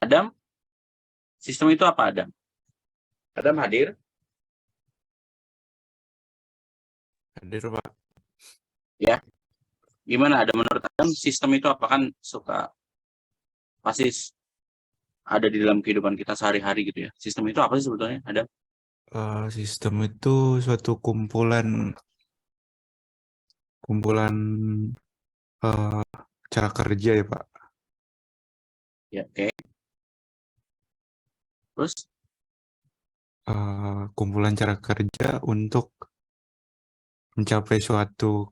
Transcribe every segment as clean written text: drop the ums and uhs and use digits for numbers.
Adam, sistem itu apa, Adam? Adam hadir? Hadir, Pak. Ya. Gimana ada menurut Adam sistem itu apa? Kan pasti ada di dalam kehidupan kita sehari-hari gitu ya. Sistem itu apa sih sebetulnya, Adam? Sistem itu suatu kumpulan eh, cara kerja ya, Pak. Ya, oke. Terus, Kumpulan cara kerja untuk mencapai suatu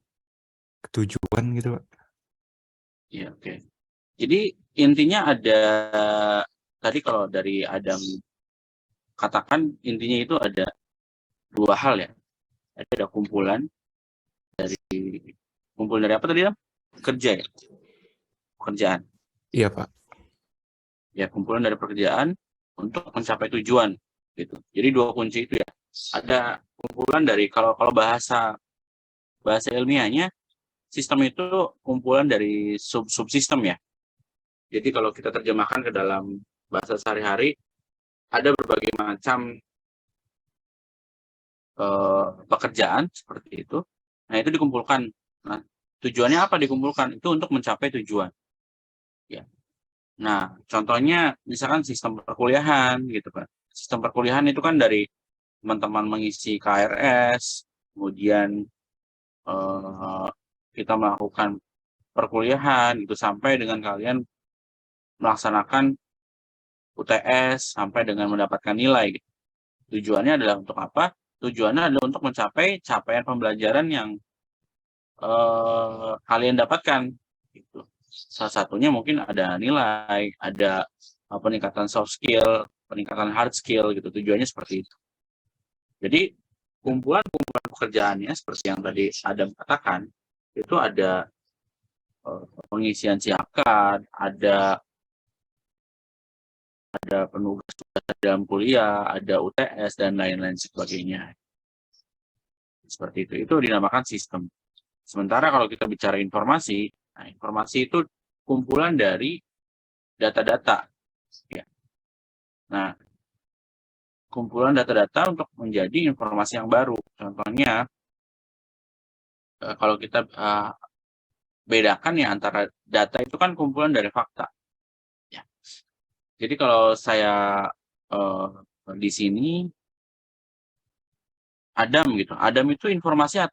tujuan gitu, Pak. ya, oke. Jadi intinya ada tadi kalau dari Adam katakan intinya itu ada dua hal ya. Ada kumpulan dari apa tadi, Adam? Kerja ya, pekerjaan. Iya, Pak. Ya, kumpulan dari pekerjaan untuk mencapai tujuan gitu. Jadi dua kunci itu ya. Ada kumpulan dari kalau bahasa ilmiahnya sistem itu kumpulan dari subsistem ya. Jadi kalau kita terjemahkan ke dalam bahasa sehari-hari ada berbagai macam pekerjaan seperti itu. Nah, itu dikumpulkan. Nah, tujuannya apa dikumpulkan? Itu untuk mencapai tujuan. Ya. Nah, contohnya misalkan sistem perkuliahan gitu kan. Sistem perkuliahan itu kan dari teman-teman mengisi KRS, kemudian kita melakukan perkuliahan itu sampai dengan kalian melaksanakan UTS sampai dengan mendapatkan nilai gitu. Tujuannya adalah untuk apa? Tujuannya adalah untuk mencapai capaian pembelajaran yang kalian dapatkan gitu. Salah satunya mungkin ada nilai, ada peningkatan soft skill, peningkatan hard skill gitu. Tujuannya seperti itu. Jadi kumpulan pekerjaannya seperti yang tadi Adam katakan itu ada pengisian siakat, ada penugas dalam kuliah, ada UTS dan lain-lain sebagainya. Seperti itu. Itu dinamakan sistem. Sementara kalau kita bicara informasi, nah informasi itu kumpulan dari data-data. Ya. Nah, kumpulan data-data untuk menjadi informasi yang baru. Contohnya, kalau kita bedakan ya antara data itu kan kumpulan dari fakta. Ya. Jadi kalau saya di sini Adam gitu. Adam itu informasi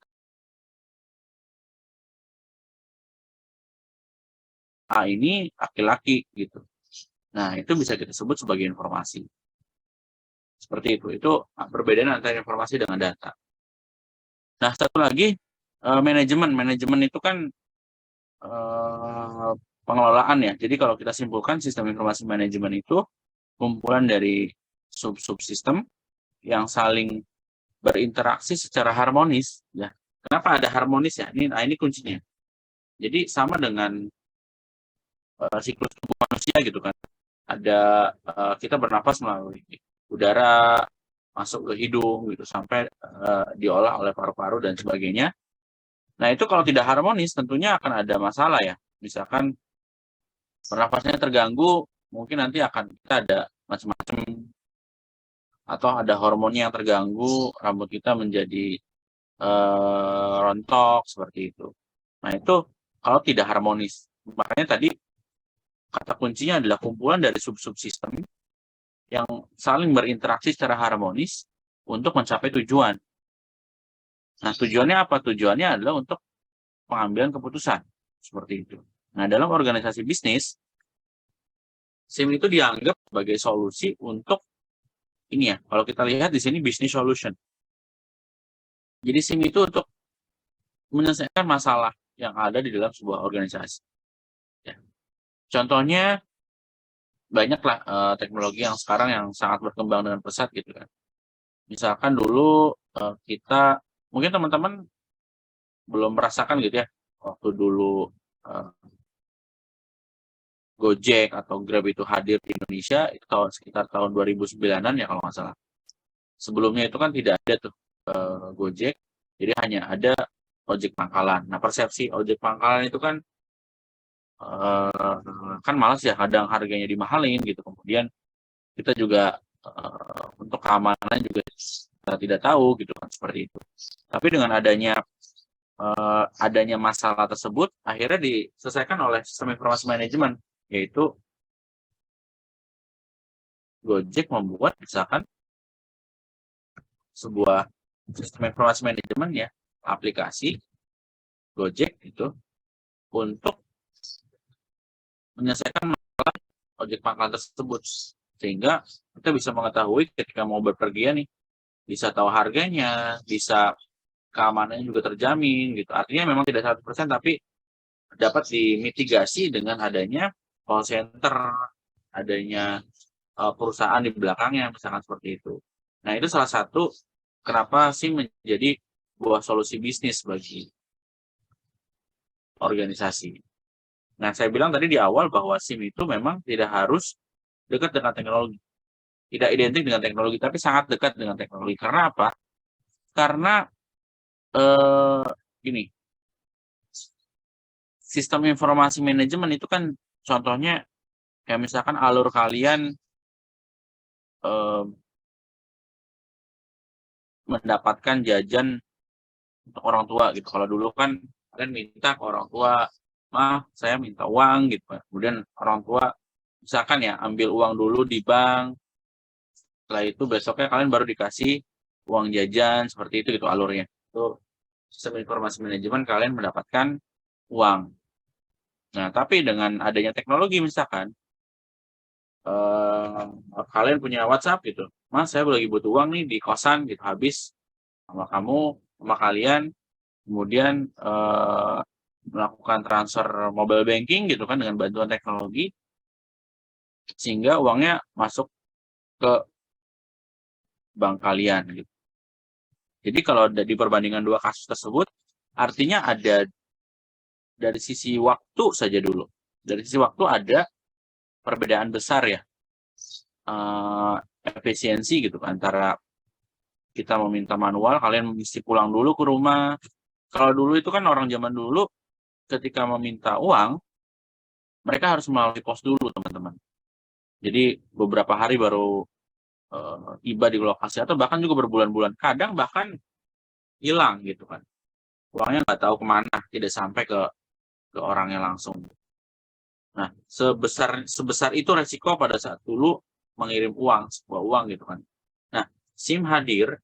ini laki-laki gitu. Nah, itu bisa kita sebut sebagai informasi. Seperti itu. Itu perbedaan antara informasi dengan data. Nah, satu lagi manajemen. Manajemen itu kan pengelolaan ya. Jadi kalau kita simpulkan sistem informasi manajemen itu kumpulan dari sub-subsistem yang saling berinteraksi secara harmonis ya. Kenapa ada harmonis ya? Ini kuncinya. Jadi sama dengan siklus tubuh manusia gitu kan. Ada kita bernapas melalui udara masuk ke hidung gitu sampai diolah oleh paru-paru dan sebagainya. Nah, itu kalau tidak harmonis tentunya akan ada masalah ya. Misalkan pernapasnya terganggu, mungkin nanti akan kita ada macam-macam atau ada hormonnya yang terganggu, rambut kita menjadi rontok seperti itu. Nah, itu kalau tidak harmonis. Makanya tadi kata kuncinya adalah kumpulan dari sub-subsistem yang saling berinteraksi secara harmonis untuk mencapai tujuan. Nah, tujuannya apa? Tujuannya adalah untuk pengambilan keputusan. Seperti itu. Nah, dalam organisasi bisnis, SIM itu dianggap sebagai solusi untuk ini ya. Kalau kita lihat di sini business solution. Jadi SIM itu untuk menyelesaikan masalah yang ada di dalam sebuah organisasi. Ya. Contohnya banyaklah teknologi yang sekarang yang sangat berkembang dengan pesat gitu kan. Misalkan dulu kita mungkin teman-teman belum merasakan gitu ya waktu dulu Gojek atau Grab itu hadir di Indonesia itu sekitar tahun 2009-an ya kalau nggak salah. Sebelumnya itu kan tidak ada tuh Gojek, jadi hanya ada ojek pangkalan. Nah, persepsi ojek pangkalan itu kan kan malas ya kadang harganya dimahalin gitu. Kemudian kita juga untuk keamanan juga tidak tahu gitu kan seperti itu. Tapi dengan adanya masalah tersebut akhirnya diselesaikan oleh sistem informasi manajemen, yaitu Gojek membuat misalkan sebuah sistem informasi manajemen ya, aplikasi Gojek itu untuk menyelesaikan masalah ojek pangkalan tersebut, sehingga kita bisa mengetahui ketika mau berpergian nih, bisa tahu harganya, bisa keamanannya juga terjamin gitu. Artinya memang tidak 100% tapi dapat dimitigasi dengan adanya call center, adanya perusahaan di belakangnya, misalkan seperti itu. Nah, itu salah satu kenapa sih menjadi sebuah solusi bisnis bagi organisasi. Nah, saya bilang tadi di awal bahwa SIM itu memang tidak harus dekat dengan teknologi. Tidak identik dengan teknologi, tapi sangat dekat dengan teknologi. Karena apa? Karena gini, sistem informasi manajemen itu kan contohnya kayak misalkan alur kalian mendapatkan jajan untuk orang tua gitu. Kalau dulu kan kalian minta ke orang tua, "Mah, saya minta uang," gitu. Kemudian orang tua misalkan ya ambil uang dulu di bank, setelah itu besoknya kalian baru dikasih uang jajan, seperti itu gitu alurnya. Itu sistem informasi manajemen kalian mendapatkan uang. Nah, tapi dengan adanya teknologi misalkan kalian punya WhatsApp gitu, "Mas, saya lagi butuh uang nih di kosan gitu, habis sama kamu, sama kalian." Kemudian melakukan transfer mobile banking gitu kan dengan bantuan teknologi, sehingga uangnya masuk ke bank kalian gitu. Jadi kalau di perbandingan dua kasus tersebut, artinya ada dari sisi waktu saja dulu. Dari sisi waktu ada perbedaan besar ya, efisiensi gitu antara kita meminta manual, kalian mesti pulang dulu ke rumah. Kalau dulu itu kan orang zaman dulu ketika meminta uang, mereka harus melalui pos dulu teman-teman. Jadi beberapa hari baru tiba di lokasi atau bahkan juga berbulan-bulan. Kadang bahkan hilang gitu kan. Uangnya nggak tahu kemana, tidak sampai ke orangnya langsung. Nah, sebesar itu resiko pada saat dulu mengirim uang, sebuah uang gitu kan. Nah, SIM hadir,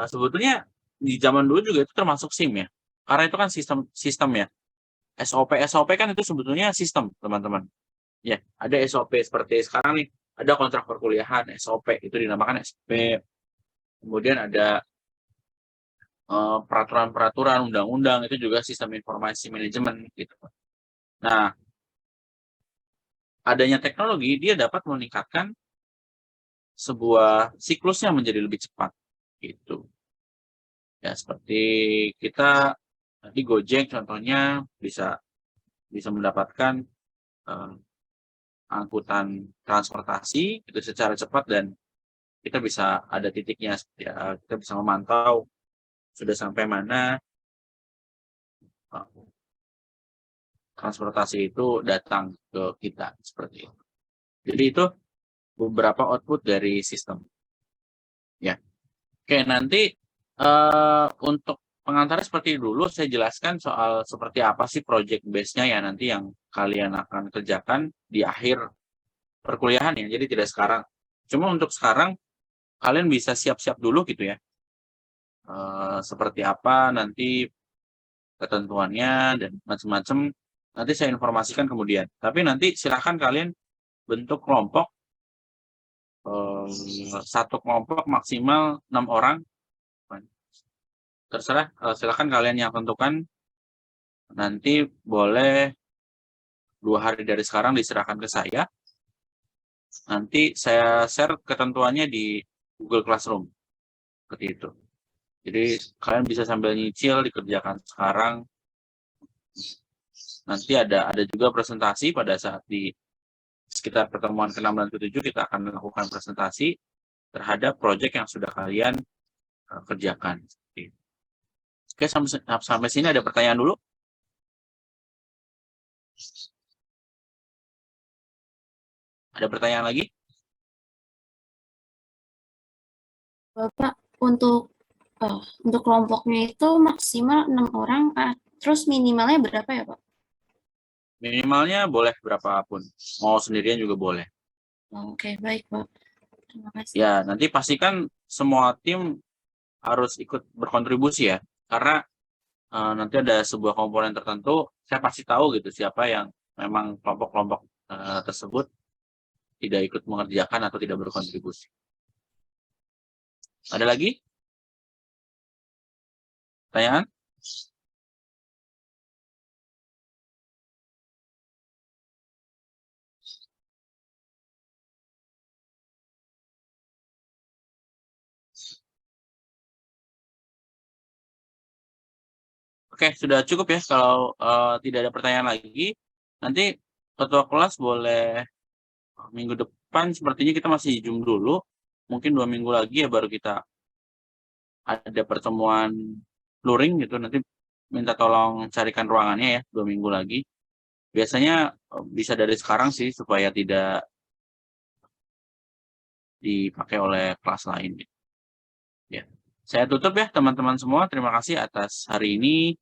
sebetulnya di zaman dulu juga itu termasuk SIM ya. Karena itu kan sistem ya. SOP kan itu sebetulnya sistem, teman-teman. Ya, ada SOP seperti sekarang nih, ada kontrak perkuliahan, SOP, itu dinamakan SOP. Kemudian ada peraturan-peraturan, undang-undang, itu juga sistem informasi manajemen gitu. Nah, adanya teknologi, dia dapat meningkatkan sebuah siklusnya menjadi lebih cepat gitu. Ya, seperti kita nanti Gojek contohnya bisa mendapatkan angkutan transportasi itu secara cepat dan kita bisa ada titiknya ya, kita bisa memantau sudah sampai mana transportasi itu datang ke kita seperti itu. Jadi itu beberapa output dari sistem. Ya, oke nanti untuk pengantarnya seperti dulu saya jelaskan soal seperti apa sih project base-nya ya nanti yang kalian akan kerjakan di akhir perkuliahan ya. Jadi tidak sekarang. Cuma untuk sekarang kalian bisa siap-siap dulu gitu ya. Seperti apa nanti ketentuannya dan macam-macam nanti saya informasikan kemudian. Tapi nanti silahkan kalian bentuk kelompok, satu kelompok maksimal 6 orang. Terserah, silahkan kalian yang tentukan. Nanti boleh 2 hari dari sekarang diserahkan ke saya. Nanti saya share ketentuannya di Google Classroom. Seperti itu. Jadi kalian bisa sambil nyicil dikerjakan sekarang. Nanti ada juga presentasi pada saat di sekitar pertemuan ke-6 dan ke-7 kita akan melakukan presentasi terhadap proyek yang sudah kalian kerjakan. Oke, sampai sini ada pertanyaan dulu? Ada pertanyaan lagi? Bapak, untuk kelompoknya itu maksimal 6 orang, terus minimalnya berapa ya, Pak? Minimalnya boleh berapapun. Mau sendirian juga boleh. Oke, baik, Pak. Terima kasih. Ya, nanti pastikan semua tim harus ikut berkontribusi ya. Karena nanti ada sebuah komponen tertentu, saya pasti tahu gitu siapa yang memang kelompok-kelompok tersebut tidak ikut mengerjakan atau tidak berkontribusi. Ada lagi? Pertanyaan? Oke, sudah cukup ya. Kalau tidak ada pertanyaan lagi, nanti ketua kelas boleh minggu depan sepertinya kita masih Zoom dulu. Mungkin 2 minggu lagi ya baru kita ada pertemuan luring gitu. Nanti minta tolong carikan ruangannya ya 2 minggu lagi. Biasanya bisa dari sekarang sih supaya tidak dipakai oleh kelas lain. Ya. Saya tutup ya teman-teman semua. Terima kasih atas hari ini.